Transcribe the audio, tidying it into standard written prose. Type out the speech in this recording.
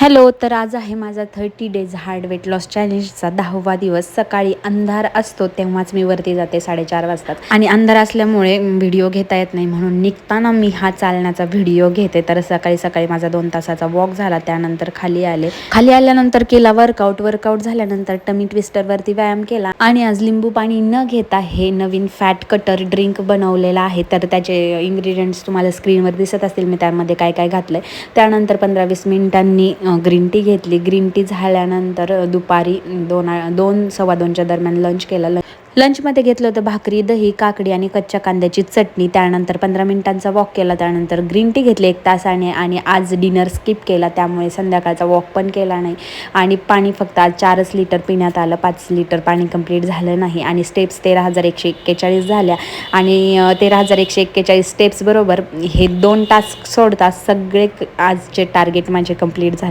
Hello, तर आज आहे माझा 30 डेज हार्ड वेट लॉस चॅलेंजचा 10वा दिवस. सकाळी अंधार असतो तेव्हाच मी वरती जाते 4:30 वाजतात आणि अंधार असल्यामुळे व्हिडिओ घेता येत नाही, म्हणून निघताना मी हा चालण्याचा व्हिडिओ घेते. तर सकाळी सकाळी माझा 2 तासाचा वॉक झाला, त्यानंतर खाली आल्यानंतर केला वर्कआउट झाल्यानंतर टमी ट्विस्टरवरती व्यायाम केला आणि आज लिंबू पाणी न घेता हे नवीन फॅट कटर ड्रिंक बनवलेलं आहे. तर त्याचे इंग्रेडियंट्स तुम्हाला स्क्रीनवर दिसत असतील, मी त्यामध्ये काय काय घातलंय. त्यानंतर 15-20 मिनिटांनी ग्रीन टी घेतली. ग्रीन टी झाल्यानंतर दुपारी 2-2:15च्या दरम्यान लंच केलं. लंचमध्ये घेतलं होतं भाकरी, दही, काकडी आणि कच्च्या कांद्याची चटणी. त्यानंतर 15 मिनिटांचा वॉक केला. त्यानंतर ग्रीन टी घेतली 1 तासाने आणि आज डिनर स्किप केला, त्यामुळे संध्याकाळचा वॉक पण केला नाही. आणि पाणी फक्त आज 4 लिटर पिण्यात आलं. 5 लिटर पाणी कंप्लीट झालं नाही. आणि स्टेप्स 13,141 झाल्या. आणि 13,141 स्टेप्स बरोबर हे 2 टास्क सोडता सगळे आजचे टार्गेट माझे कंप्लीट झाले.